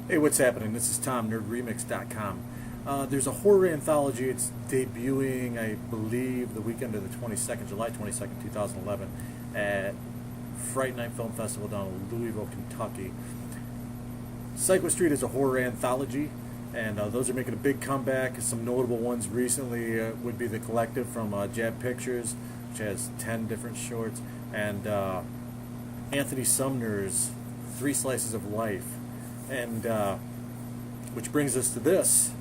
Hey, what's happening? This is Tom, NerdRemix.com. There's a horror anthology. It's debuting, I believe, the weekend of the 22nd, July 22nd, 2011, at Fright Night Film Festival down in Louisville, Kentucky. Psycho Street is a horror anthology, and those are making a big comeback. Some notable ones recently would be The Collective from Jab Pictures, which has 10 different shorts, and Anthony Sumner's Three Slices of Life. And which brings us to this.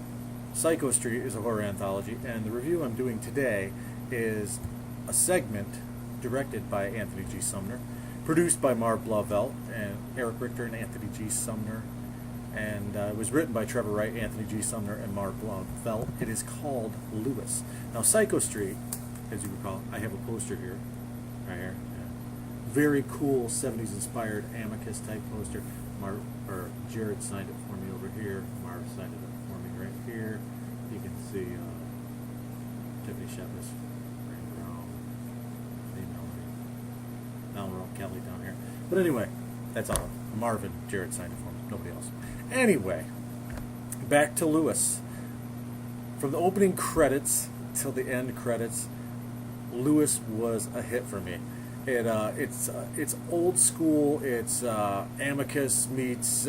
Psycho Street is a horror anthology, and the review I'm doing today is a segment directed by Anthony G. Sumner, produced by Marv Blauvelt and Eric Richter and Anthony G. Sumner, and it was written by Trevor Wright, Anthony G. Sumner, and Marv Blauvelt. It is called Lewis. Now, Psycho Street, as you recall, I have a poster here, right here. Very cool 70s inspired Amicus type poster. Jared signed it for me over here. Marv signed it for me right here. You can see Tiffany Shepis, Ray Brown, Lee Melody, Malroe Kelly down here. But anyway, that's all. Marv and Jared signed it for me. Nobody else. Anyway, back to Lewis. From the opening credits till the end credits, Lewis was a hit for me. It's old school. It's Amicus meets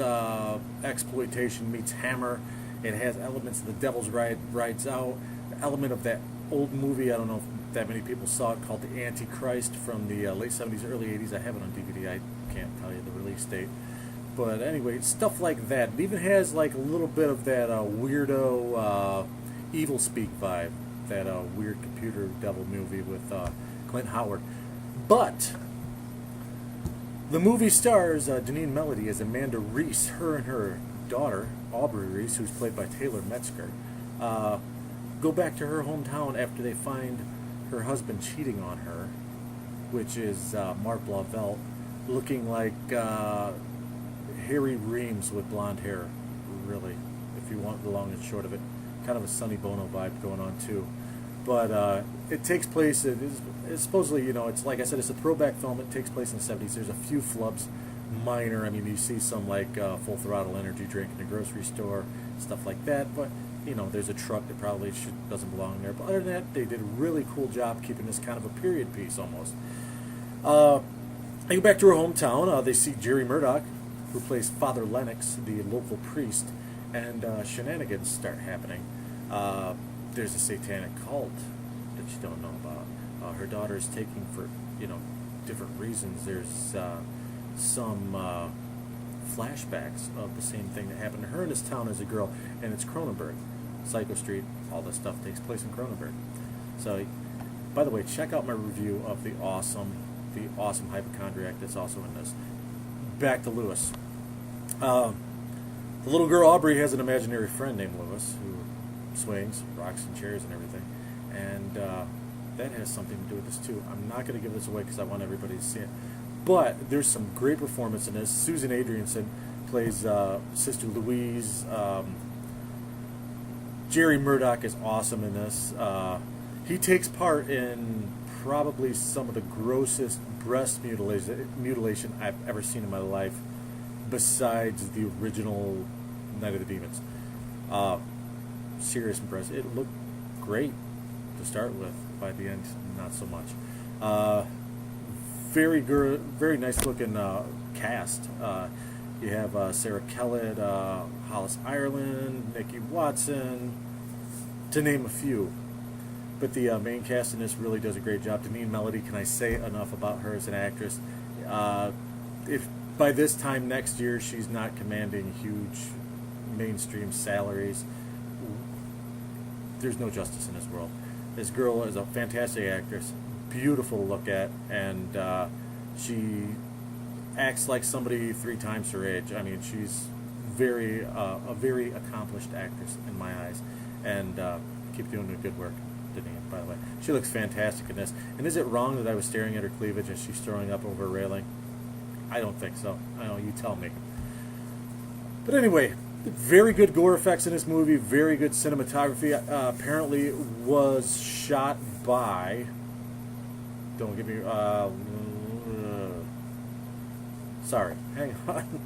exploitation meets Hammer. It has elements of The Devil's Rides Out, the element of that old movie. I don't know if that many people saw it, called The Antichrist from the late 70s, early 80s. I have it on DVD. I can't tell you the release date, but anyway, stuff like that. It even has like a little bit of that weirdo Evil Speak vibe, that weird computer devil movie with Clint Howard. But the movie stars Deneen Melody as Amanda Reese. Her and her daughter, Aubrey Reese, who's played by Taylor Metzger, go back to her hometown after they find her husband cheating on her, which is Marv Blauvelt, looking like Harry Reams with blonde hair, really, if you want the long and short of it. Kind of a Sonny Bono vibe going on, too. But it takes place, it's supposedly, it's like I said, it's a throwback film. It takes place in the 70s. There's a few flubs, minor. I mean, you see some like Full Throttle energy drink in the grocery store, stuff like that. But, there's a truck that probably doesn't belong there. But other than that, they did a really cool job keeping this kind of a period piece almost. They go back to her hometown. They see Jerry Murdoch, who plays Father Lennox, the local priest, and shenanigans start happening. There's a satanic cult that you don't know about. Her daughter is taking for, different reasons. There's some flashbacks of the same thing that happened to her in this town as a girl, and it's Cronenberg. Psycho Street, all this stuff takes place in Cronenberg. So, by the way, check out my review of the awesome Hypochondriac that's also in this. Back to Lewis. The little girl Aubrey has an imaginary friend named Lewis who swings, rocks and chairs and everything, and that has something to do with this too. I'm not going to give this away because I want everybody to see it, but there's some great performance in this. Susan Adrianson plays Sister Louise. Jerry Murdoch is awesome in this. He takes part in probably some of the grossest breast mutilation I've ever seen in my life, besides the original Night of the Demons. Serious impressive. It looked great to start with. By the end, not so much. Very nice looking cast. You have Sarah Kellett, Hollis Ireland, Nikki Watson, to name a few. But the main cast in this really does a great job. Deneen Melody, can I say enough about her as an actress? If by this time next year she's not commanding huge mainstream salaries, there's no justice in this world. This girl is a fantastic actress, beautiful to look at, and she acts like somebody 3 times her age. I mean, she's a very accomplished actress in my eyes, and keep doing the good work, Deneen, by the way. She looks fantastic in this. And is it wrong that I was staring at her cleavage as she's throwing up over a railing? I don't think so. I know, you tell me. But anyway, very good gore effects in this movie, very good cinematography. Apparently was shot by, don't give me, sorry, hang on.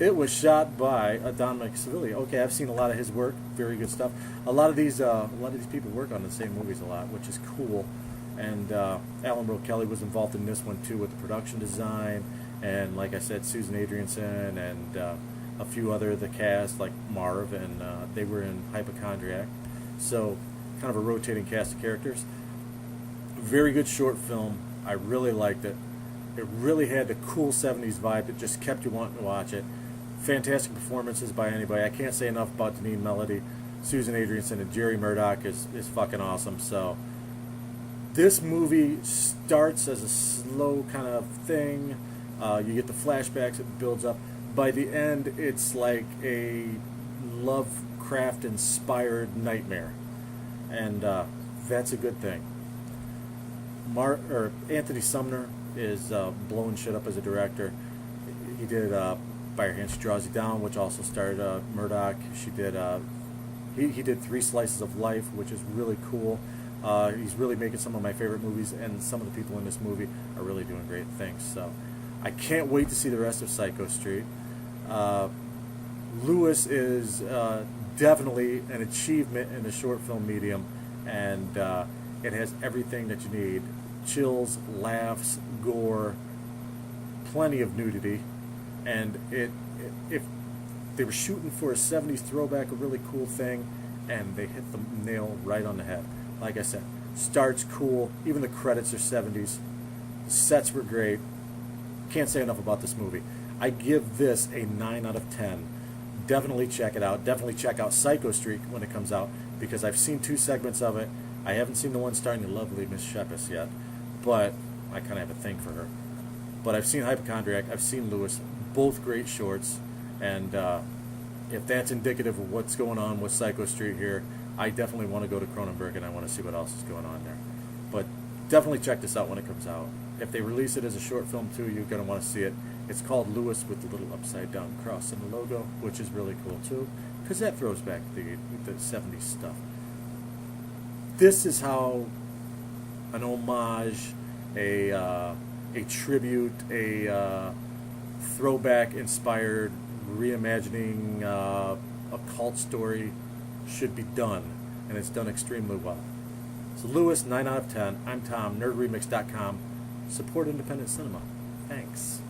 It was shot by Don McSavili. Okay, I've seen a lot of his work. Very good stuff. A lot of these people work on the same movies a lot, which is cool. And Alan Rowe Kelly was involved in this one too with the production design, and like I said, Susan Adrianson and a few other of the cast like Marv, and they were in Hypochondriac. So kind of a rotating cast of characters. Very good short film. I really liked it. It really had the cool 70s vibe that just kept you wanting to watch it. Fantastic performances by anybody. I can't say enough about Deneen Melody. Susan Adrianson and Jerry Murdoch is fucking awesome. So this movie starts as a slow kind of thing. You get the flashbacks, it builds up. By the end, it's like a Lovecraft-inspired nightmare. And that's a good thing. Anthony Sumner is blowing shit up as a director. He did By Your Hand She Draws You Down, which also starred Murdoch. She did he did Three Slices of Life, which is really cool. He's really making some of my favorite movies, and some of the people in this movie are really doing great things. So I can't wait to see the rest of Psycho Street. Lewis is definitely an achievement in the short film medium, and it has everything that you need. Chills, laughs, gore, plenty of nudity, and if they were shooting for a 70s throwback, a really cool thing, and they hit the nail right on the head. Like I said, starts cool, even the credits are 70s, the sets were great. Can't say enough about this movie. I give this a 9 out of 10. Definitely check it out. Definitely check out Psycho Street when it comes out, because I've seen 2 segments of it. I haven't seen the one starring the lovely Miss Shepis yet, but I kind of have a thing for her. But I've seen Hypochondriac, I've seen Lewis, both great shorts, and if that's indicative of what's going on with Psycho Street here, I definitely want to go to Cronenberg and I want to see what else is going on there. But definitely check this out when it comes out. If they release it as a short film too, you're going to want to see it. It's called Lewis with the little upside down cross in the logo, which is really cool too, because that throws back the 70s stuff. This is how an homage, a tribute, a throwback inspired reimagining a cult story should be done, and it's done extremely well. So Lewis, 9 out of 10. I'm Tom, nerdremix.com. Support independent cinema. Thanks.